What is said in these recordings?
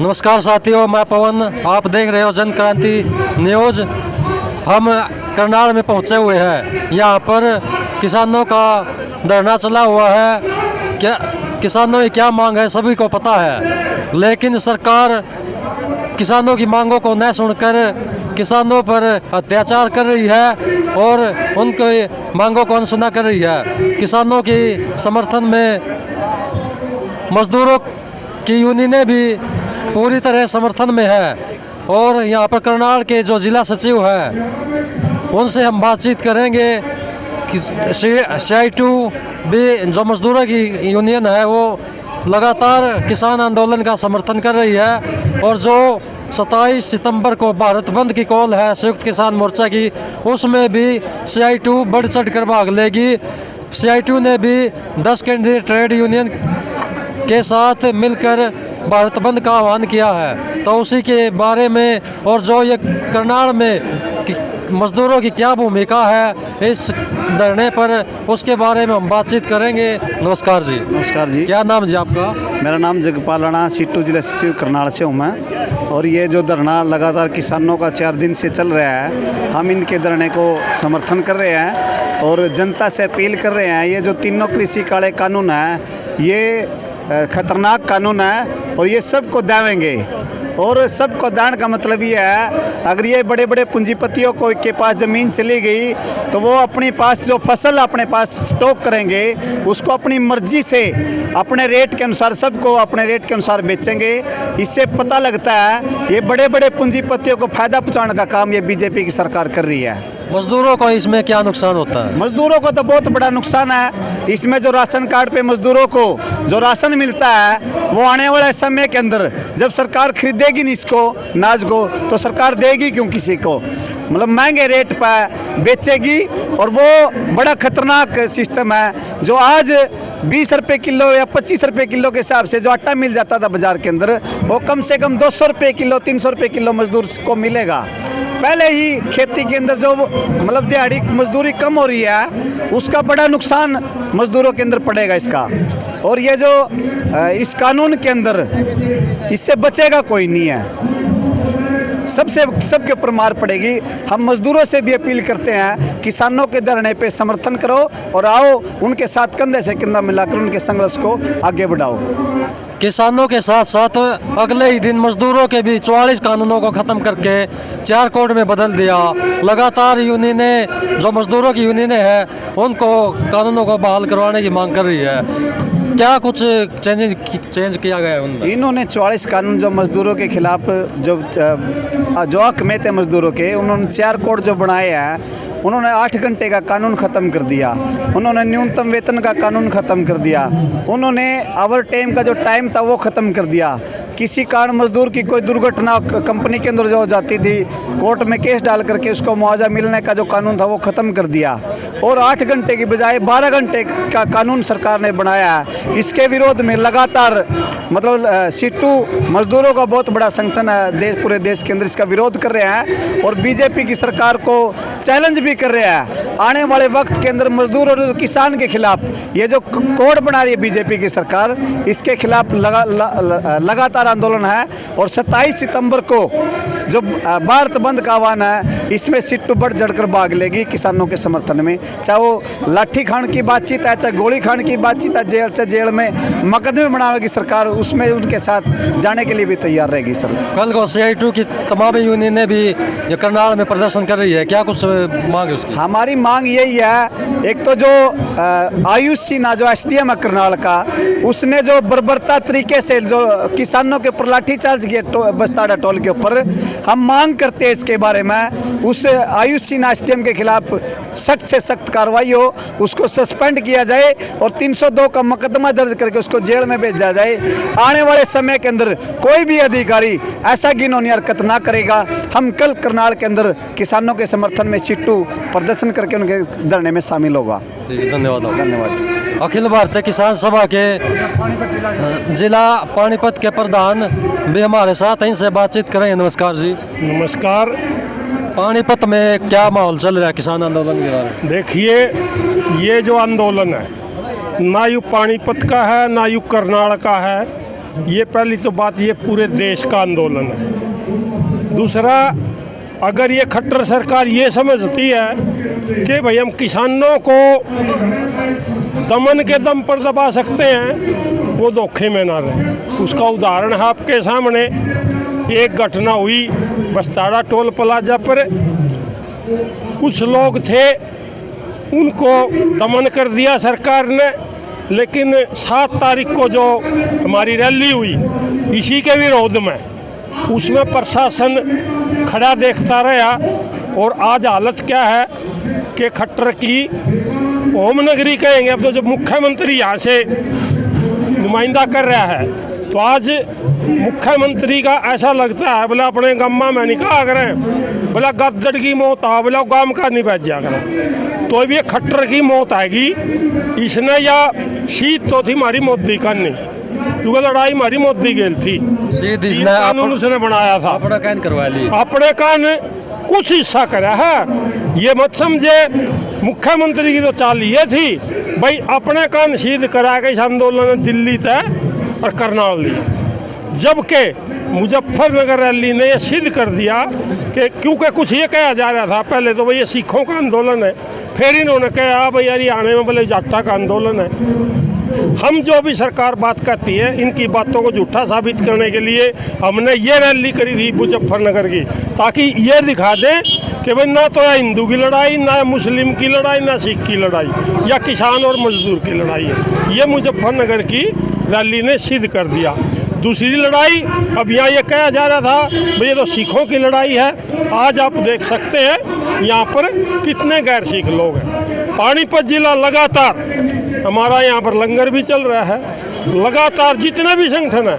नमस्कार साथियों, मैं पवन, आप देख रहे हो जन क्रांति न्यूज। हम करनाल में पहुंचे हुए हैं। यहाँ पर किसानों का धरना चला हुआ है। क्या किसानों की क्या मांग है सभी को पता है, लेकिन सरकार किसानों की मांगों को न सुनकर किसानों पर अत्याचार कर रही है और उनकी मांगों को अनसुना कर रही है। किसानों की समर्थन में मजदूरों की यूनियनें भी पूरी तरह समर्थन में है और यहाँ पर करनाल के जो जिला सचिव हैं उनसे हम बातचीत करेंगे कि CI2 भी जो मजदूरों की यूनियन है वो लगातार किसान आंदोलन का समर्थन कर रही है और जो 27 सितंबर को भारत बंद की कॉल है संयुक्त किसान मोर्चा की, उसमें भी CI2 बढ़ चढ़ कर भाग लेगी। CI2 ने भी 10 केंद्रीय ट्रेड यूनियन के साथ मिलकर भारत बंद का आह्वान किया है। तो उसी के बारे में और जो ये करनाल में मजदूरों की क्या भूमिका है इस धरने पर, उसके बारे में हम बातचीत करेंगे। नमस्कार जी। नमस्कार जी। क्या नाम जी आपका? मेरा नाम जगपाल राणा, CI2 जिला सचिव करनाल से हूँ मैं। और ये जो धरना लगातार किसानों का 4 दिन से चल रहा है, हम इनके धरने को समर्थन कर रहे हैं और जनता से अपील कर रहे हैं। ये जो तीनों कृषि काले कानून है ये खतरनाक कानून है और ये सबको दावेंगे। और सबको दान का मतलब ये है, अगर ये बड़े बड़े पूंजीपतियों को के पास ज़मीन चली गई तो वो अपने पास जो फसल अपने पास स्टॉक करेंगे उसको अपनी मर्जी से अपने रेट के अनुसार सबको अपने रेट के अनुसार बेचेंगे। इससे पता लगता है ये बड़े बड़े पूंजीपतियों को फ़ायदा पहुँचाने का काम ये बीजेपी की सरकार कर रही है। मजदूरों को इसमें क्या नुकसान होता है? मजदूरों को तो बहुत बड़ा नुकसान है। इसमें जो राशन कार्ड पे मजदूरों को जो राशन मिलता है वो आने वाले समय के अंदर जब सरकार खरीदेगी नहीं इसको अनाज को तो सरकार देगी क्यों किसी को, मतलब महंगे रेट पर बेचेगी। और वो बड़ा खतरनाक सिस्टम है। जो आज 20 रुपये किलो या 25 रुपये किलो के हिसाब से जो आटा मिल जाता था बाजार के अंदर, वो कम से कम 200 रुपये किलो 300 रुपये किलो मजदूर को मिलेगा। पहले ही खेती के अंदर जो मतलब दिहाड़ी मजदूरी कम हो रही है उसका बड़ा नुकसान मजदूरों के अंदर पड़ेगा इसका। और ये जो इस कानून के अंदर इससे बचेगा कोई नहीं है, सबके ऊपर मार पड़ेगी। हम मजदूरों से भी अपील करते हैं किसानों के धरने पे समर्थन करो और आओ उनके साथ कंधे से कंधा मिलाकर उनके संघर्ष को आगे बढ़ाओ। किसानों के साथ साथ अगले ही दिन मजदूरों के भी 44 कानूनों को ख़त्म करके 4 कोड में बदल दिया। लगातार यूनियनें जो मजदूरों की यूनियनें हैं उनको कानूनों को बहाल करवाने की मांग कर रही है। क्या कुछ चेंज किया गया है उनमें? इन्होंने 44 कानून जो मजदूरों के खिलाफ जो हक में थे मजदूरों के, उन्होंने 4 कोड जो बनाए हैं, उन्होंने 8 घंटे का कानून ख़त्म कर दिया, उन्होंने न्यूनतम वेतन का कानून ख़त्म कर दिया, उन्होंने ओवर टाइम का जो टाइम था वो ख़त्म कर दिया। किसी कारण मजदूर की कोई दुर्घटना कंपनी के अंदर जो हो जाती थी कोर्ट में केस डाल करके उसको मुआवजा मिलने का जो कानून था वो ख़त्म कर दिया और 8 घंटे की बजाय 12 घंटे का कानून सरकार ने बनाया है। इसके विरोध में लगातार मतलब CI2 मजदूरों का बहुत बड़ा संगठन है, पूरे देश के अंदर इसका विरोध कर रहे हैं और बीजेपी की सरकार को चैलेंज भी कर रहे हैं। आने वाले वक्त के अंदर मजदूर और किसान के खिलाफ ये जो कोड बना रही है बीजेपी की सरकार, इसके खिलाफ लगातार आंदोलन है। और 27 सितंबर को जो भारत बंद का आह्वान है इसमें CI2 बढ़ चढ़कर भाग लेगी किसानों के समर्थन में। चाहे वो लाठी खान की बातचीत है, चाहे गोली खान की बातचीत है, जेल में मुकदमे बनावेगी सरकार, उसमें उनके साथ जाने के लिए भी तैयार रहेगी। सर कल को CI2 की तमाम यूनियनें भी ये करनाल में प्रदर्शन कर रही है, क्या कुछ मांग है उसकी? हमारी मांग यही है, एक तो जो आयुष सिन्हा जो SDM है करनाल का, उसने जो बर्बरता तरीके से जो किसानों के ऊपर लाठीचार्ज किया बस्ताड़ा टोल के ऊपर, हम मांग करते हैं इसके बारे में उस आयुष सिन्हा SDM के खिलाफ सख्त से सख्त कार्रवाई हो, उसको सस्पेंड किया जाए और 302 का मुकदमा दर्ज करके उसको जेल में भेजा जाए। आने वाले समय के अंदर कोई भी अधिकारी ऐसा घिनौनी हरकत ना करेगा। हम कल करनाल के अंदर किसानों के समर्थन में CI2 प्रदर्शन करके उनके धरने में शामिल होगा। धन्यवाद। धन्यवाद। अखिल भारतीय किसान सभा के जिला पानीपत के प्रधान भी हमारे साथ, इनसे बातचीत करेंगे। नमस्कार जी। नमस्कार। पानीपत में क्या माहौल चल रहा है किसान आंदोलन के बारे में? देखिए, ये जो आंदोलन है ना यू पानीपत का है ना यू करनाल का है, ये पहली तो बात, ये पूरे देश का आंदोलन है। दूसरा, अगर ये खट्टर सरकार ये समझती है कि भाई हम किसानों को दमन के दम पर दबा सकते हैं, वो धोखे में ना रहे। उसका उदाहरण है आपके सामने। एक घटना हुई बस्ताड़ा टोल प्लाजा पर, कुछ लोग थे, उनको दमन कर दिया सरकार ने। लेकिन 7 तारीख को जो हमारी रैली हुई इसी के विरोध में, उसमें प्रशासन खड़ा देखता रहा। और आज हालत क्या है कि खट्टर की होम नगरी कहेंगे अब तो, जब मुख्यमंत्री यहाँ से नुमाइंदा कर रहा है, तो आज मुख्यमंत्री का ऐसा लगता है बोला अपने गम्मा में निकाह करें, बोला गद्दड़ की मौत आ, बोला गाम का नहीं बैठ जा करें। तो ये खट्टर की मौत आएगी इसने, या शीत तो थी हमारी मोदी का नहीं, क्योंकि लड़ाई हमारी मोदी गेल थी, सीध ये कानून उसने बनाया था, अपना कान करवा ली, अपने कान कुछ हिस्सा करा है। ये मत समझे मुख्यमंत्री की तो चाल ये थी भाई अपने कान सीध करा के इस आंदोलन दिल्ली तय और करनाल लिया। जबकि मुजफ्फरनगर रैली ने यह सिद्ध कर दिया कि, क्योंकि कुछ ये कहा जा रहा था पहले तो भाई ये सिखों का आंदोलन है, फिर इन्होंने कहा भाई हरियाणा में बोले जाट्टा का आंदोलन है। हम जो भी सरकार बात करती है, इनकी बातों को झूठा साबित करने के लिए हमने ये रैली करी थी मुजफ्फरनगर की, ताकि ये दिखा दें कि भाई ना तो है हिंदू की लड़ाई, ना मुस्लिम की लड़ाई, ना सिख की लड़ाई, या किसान और मजदूर की लड़ाई है। ये मुजफ्फरनगर की रैली ने सिद्ध कर दिया। दूसरी लड़ाई, अब यहाँ ये कहा जा रहा था भाई ये तो सिखों की लड़ाई है। आज आप देख सकते हैं यहाँ पर कितने गैर सिख लोग हैं। पानीपत जिला लगातार, हमारा यहाँ पर लंगर भी चल रहा है, लगातार जितने भी संगठन है,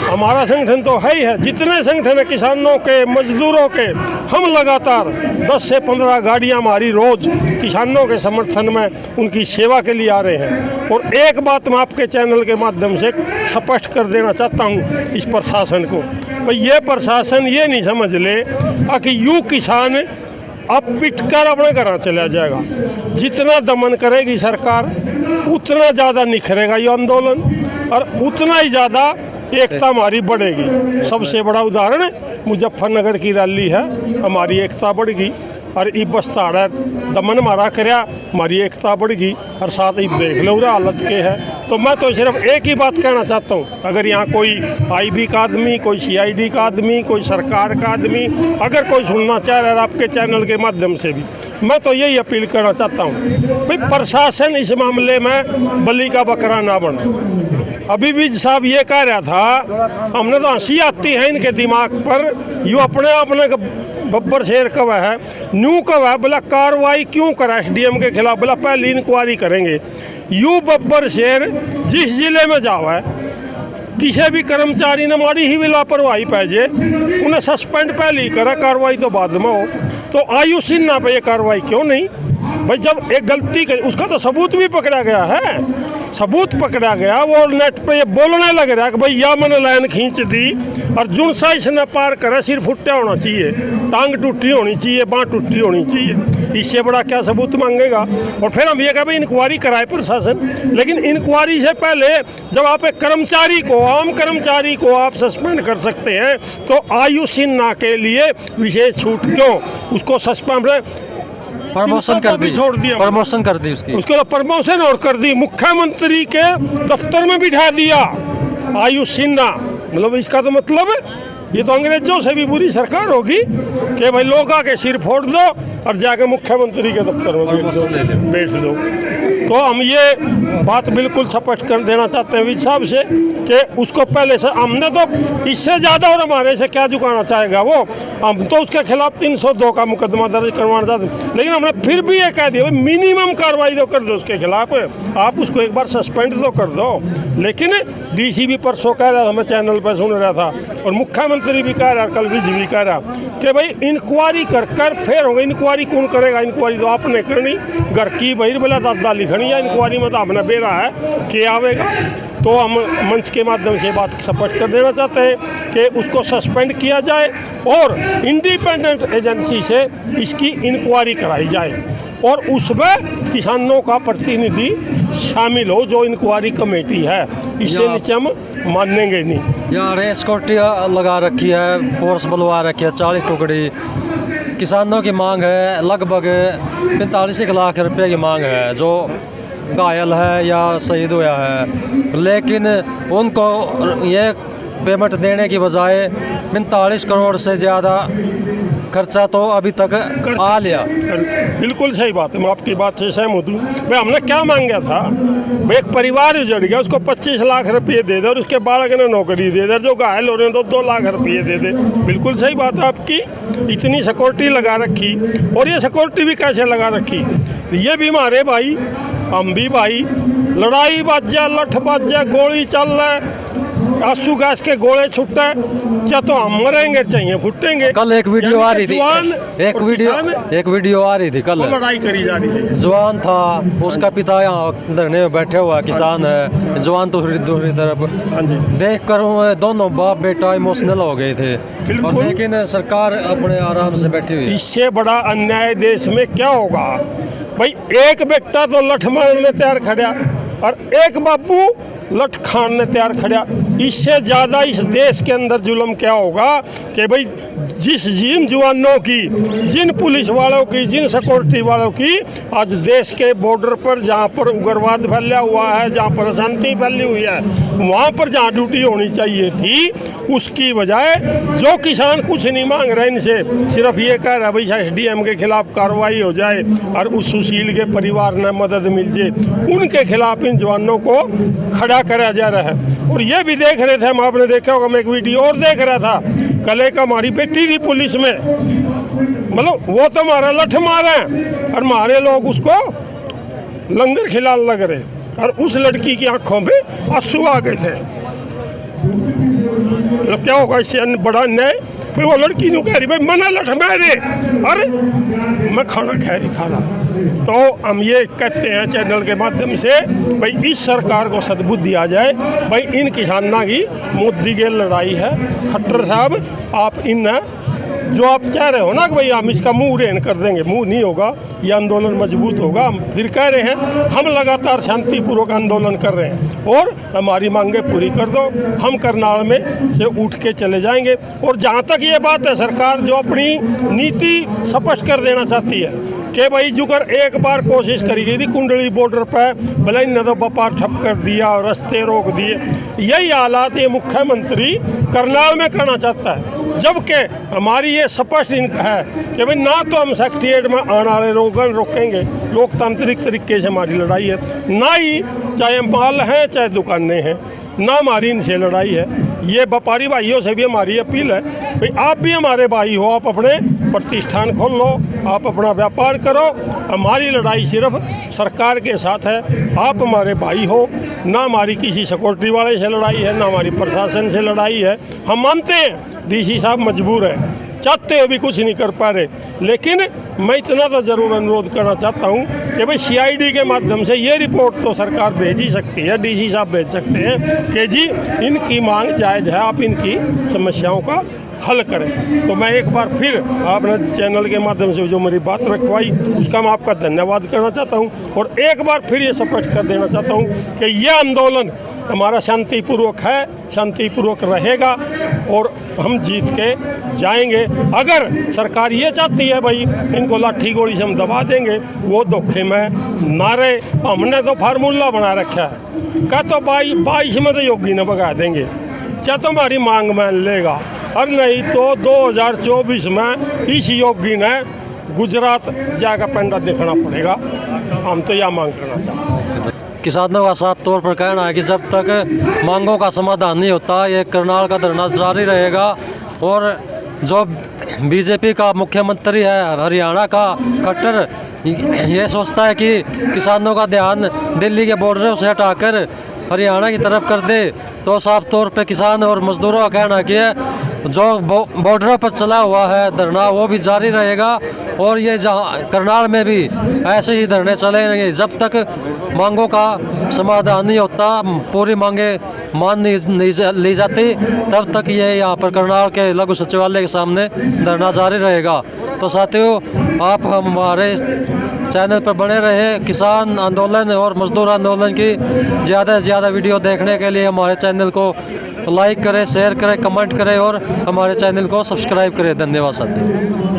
हमारा संगठन तो है ही है, जितने संगठन है किसानों के, मजदूरों के, हम लगातार 10 से 15 गाड़ियाँ हमारी रोज़ किसानों के समर्थन में उनकी सेवा के लिए आ रहे हैं। और एक बात मैं आपके चैनल के माध्यम से स्पष्ट कर देना चाहता हूँ इस प्रशासन को, भाई ये प्रशासन ये नहीं समझ ले कि यूँ किसान अब पिट कर अपने घर चला जाएगा। जितना दमन करेगी सरकार उतना ज़्यादा निखरेगा ये आंदोलन, और उतना ही ज़्यादा एकता हमारी बढ़ेगी। सबसे बड़ा उदाहरण मुजफ्फरनगर की रैली है, हमारी एकता बढ़ेगी। और ये बस्ताड़ा दमन मारा करया, हमारी एकता बढ़ेगी। और साथ ही देख लो हालत के है। तो मैं तो सिर्फ एक ही बात कहना चाहता हूँ, अगर यहाँ कोई IB का आदमी, कोई CID का आदमी, कोई सरकार का आदमी अगर कोई सुनना चाह रहा है आपके चैनल के माध्यम से भी, मैं तो यही अपील करना चाहता हूँ भाई प्रशासन इस मामले में बलि का बकरा ना बने। अभी भी साहब ये कह रहा था, हमने तो हंसी आती है इनके दिमाग पर, यूँ अपने बब्बर शेर कब है, न्यू कब है, बोला कार्रवाई क्यों करा SDM के खिलाफ, बोला पहली इंक्वायरी करेंगे। यूँ बब्बर शेर जिस जिले में जाओ है, किसी भी कर्मचारी ने माड़ी ही भी लापरवाही पाए उन्हें सस्पेंड पहले ही करा, कार्रवाई तो बाद में हो। तो आयुष सिन्हा पे ये कार्रवाई क्यों नहीं भाई? जब एक गलती कर, उसका तो सबूत भी पकड़ा गया है, सबूत पकड़ा गया। वो नेट पे ये बोलने लग रहा है कि भाई या मैंने लाइन खींच दी, और जुन सा इसने पार करा सिर फुट्टा होना चाहिए, टांग टूटी होनी चाहिए, बाँह टूटी होनी चाहिए। इससे बड़ा क्या सबूत मांगेगा? और फिर हम ये कहें भाई इंक्वायरी कराए प्रशासन, लेकिन इंक्वायरी से पहले जब आप एक कर्मचारी को, आम कर्मचारी को आप सस्पेंड कर सकते हैं, तो आयुष सिन्हा के लिए विशेष छूट क्यों? उसको सस्पेंड प्रमोशन कर दी, छोड़ दिया, प्रमोशन कर दी उसको प्रमोशन और कर दी, मुख्यमंत्री के दफ्तर में बिठा दिया आयुष सिन्हा। मतलब इसका तो मतलब ये तो अंग्रेजों से भी बुरी सरकार होगी कि भाई लोग आके सिर फोड़ दो और जाके मुख्यमंत्री के दफ्तर में बैठ दो। तो हम ये बात बिल्कुल स्पष्ट कर देना चाहते हैं विज साहब से कि उसको पहले से, हमने तो इससे ज़्यादा और हमारे से क्या झुकाना चाहेगा वो, हम तो उसके खिलाफ 302 का मुकदमा दर्ज करवाना चाहते हैं। लेकिन हमने फिर भी ये कह दिया मिनिमम कार्रवाई तो कर दो उसके खिलाफ, आप उसको एक बार सस्पेंड तो कर दो। लेकिन DC भी परसों कह रहा था, मैं चैनल पर सुन रहा था, और मुख्यमंत्री भी कह रहा, कल विज भी कह रहा कि भाई इंक्वायरी कर फिर होगा। इंक्वायरी कौन करेगा? इंक्वायरी तो आपने करनी, घर की भाई बोला दादा लिखनी है, इंक्वायरी में तो आपने बेरा है कि आवेगा। तो हम मंच के माध्यम से बात स्पष्ट कर देना चाहते हैं कि उसको सस्पेंड किया जाए और इंडिपेंडेंट एजेंसी से इसकी इंक्वायरी कराई जाए, और उसमें किसानों का प्रतिनिधि शामिल हो जो इंक्वायरी कमेटी है। इससे या- नीचे हम मानेंगे नहीं। यहाँ सिक्योरिटी लगा रखी है, फोर्स बुलवा रखी है, 40 टुकड़ी। किसानों की मांग है लगभग 45 लाख रुपए की मांग है, जो घायल है या शहीद हुआ है। लेकिन उनको ये पेमेंट देने की बजाय 45 करोड़ से ज़्यादा खर्चा तो अभी तक आ लिया। बिल्कुल सही बात है, मैं आपकी बात से सहमत हूँ। भाई हमने क्या मांगा था, भाई एक परिवार उजड़ गया, उसको 25 लाख रुपये दे दे और उसके बालक ने नौकरी दे दे, जो घायल हो रहे हैं तो 2 लाख रुपये दे दे। बिल्कुल सही बात है आपकी। इतनी सिक्योरिटी लगा रखी, और ये सिक्योरिटी भी कैसे लगा रखी, ये भी हमारे भाई, हम भी भाई, लड़ाई बाज जाए, लठ बाज जाए, गोली चल रहा है, आंसू गैस के गोले छुट्टा है, क्या तो हम मरेंगे चाहिए फुटेंगे। कल एक वीडियो आ रही थी, जवान एक और वीडियो किसान आ रही थी कल, वो लड़ाई करी जा रही है। जवान था, उसका पिता यहाँ धरने में बैठे हुआ है, किसान है, जवान तो दूसरी तरफ। हाँ जी, देख कर वो दोनों बाप बेटा इमोशनल हो गए थे। बिल्कुल। और लेकिन सरकार अपने आराम से बैठी हुई है। इससे बड़ा अन्याय देश में क्या होगा भाई। एक बेटा तो लठ मारने तैयार खड़ा और एक बाबू लठ खाने तैयार खड़ा। इससे ज़्यादा इस देश के अंदर जुल्म क्या होगा कि भाई जिन जवानों की, जिन पुलिस वालों की, जिन सिक्योरिटी वालों की आज देश के बॉर्डर पर, जहाँ पर उग्रवाद फैला हुआ है, जहाँ पर अशांति फैली हुई है, वहाँ पर जहाँ ड्यूटी होनी चाहिए थी, उसकी बजाय जो किसान कुछ नहीं मांग रहे इनसे, सिर्फ ये कह रहा है भाई SDM के खिलाफ कार्रवाई हो जाए और उस सुशील के परिवार ने मदद मिल जाए, उनके खिलाफ इन जवानों को खड़ा करा जा रहा है। और ये भी देख रहे थे हम, आपने देखा होगा, मैं एक वीडियो और देख रहा था, कल एक हमारी बेटी थी पुलिस में, मतलब वो तो हमारा लठ मारे और हमारे लोग उसको लंगर खिला लग रहे, और उस लड़की की आंखों में आंसू आ गए थे। मतलब क्या होगा इससे बड़ा अन्याय। फिर वो लड़की यूँ कह रही भाई मना लठ मारे, अरे मैं खाना खा रही था ना। तो हम ये कहते हैं चैनल के माध्यम से भाई इस सरकार को सद्बुद्धि आ जाए। भाई इन किसानों की मोदी की लड़ाई है। खट्टर साहब, आप इन जो आप कह रहे हो ना कि भाई हम इसका मुंह रेन कर देंगे, मुंह नहीं होगा, ये आंदोलन मजबूत होगा। हम फिर कह रहे हैं, हम लगातार शांतिपूर्वक आंदोलन कर रहे हैं और हमारी मांगे पूरी कर दो। हम करनाल में से उठ के चले जाएंगे। और जहाँ तक ये बात है, सरकार जो अपनी नीति स्पष्ट कर देना चाहती है कि भाई जुकर एक बार कोशिश करी गई थी कुंडली बॉर्डर पर, भले ही न तो व्यापार ठप कर दिया और रास्ते रोक दिए। यही हालात ये मुख्यमंत्री करनाल में करना चाहता है, जबकि हमारी ये स्पष्ट है कि भाई ना तो हम सेक्रेटेरिएट में आने वाले रोकेंगे, लोकतांत्रिक तरीके से हमारी लड़ाई है, ना ही चाहे माल हैं चाहे दुकानें हैं, ना हमारी इनसे लड़ाई है। ये व्यापारी भाइयों से भी हमारी अपील है, भाई आप भी हमारे भाई हो, आप अपने प्रतिष्ठान खोल लो, आप अपना व्यापार करो। हमारी लड़ाई सिर्फ सरकार के साथ है, आप हमारे भाई हो, ना हमारी किसी सिक्योरिटी वाले से लड़ाई है, ना हमारी प्रशासन से लड़ाई है। हम मानते हैं डीसी साहब मजबूर है, चाहते हुए भी कुछ नहीं कर पा रहे, लेकिन मैं इतना तो ज़रूर अनुरोध करना चाहता हूँ कि भाई CID के माध्यम से ये रिपोर्ट तो सरकार भेज ही सकती है, डीसी साहब भेज सकते हैं कि जी इनकी मांग जायज़ है, आप इनकी समस्याओं का हल करें। तो मैं एक बार फिर आपने चैनल के माध्यम से जो मेरी बात रखवाई उसका मैं आपका धन्यवाद करना चाहता हूँ, और एक बार फिर ये स्पष्ट कर देना चाहता हूँ कि यह आंदोलन हमारा शांतिपूर्वक है, शांतिपूर्वक रहेगा और हम जीत के जाएंगे। अगर सरकार ये चाहती है भाई इनको लाठी गोली से हम दबा देंगे, वो धोखे में ना रहे। हमने तो फार्मूला बना रखा है, क्या तो 22 में तो योगी ने भगा देंगे, क्या तो हमारी मांग मान लेगा, और नहीं तो 2024 में इस योगी ने गुजरात जाकर पेंडा देखना पड़ेगा। हम तो यह मांग करना चाहते हैं। किसानों का साफ तौर पर कहना है कि जब तक मांगों का समाधान नहीं होता, ये करनाल का धरना जारी रहेगा। और जो बीजेपी का मुख्यमंत्री है हरियाणा का, खट्टर, ये सोचता है कि किसानों का ध्यान दिल्ली के बॉर्डरों से हटाकर हरियाणा की तरफ कर दे, तो साफ तौर पे किसान और मजदूरों का कहना कि जो बॉर्डरों पर चला हुआ है धरना वो भी जारी रहेगा। और ये जहाँ करनाल में भी ऐसे ही धरने चलेंगे जब तक मांगों का समाधान नहीं होता, पूरी मांगे मान नहीं ली जाती, तब तक ये यहाँ पर करनाल के लघु सचिवालय के सामने धरना जारी रहेगा। तो साथियों, आप हमारे चैनल पर बने रहे। किसान आंदोलन और मजदूर आंदोलन की ज़्यादा से ज़्यादा वीडियो देखने के लिए हमारे चैनल को लाइक करें, शेयर करें, कमेंट करें और हमारे चैनल को सब्सक्राइब करें। धन्यवाद साथियों।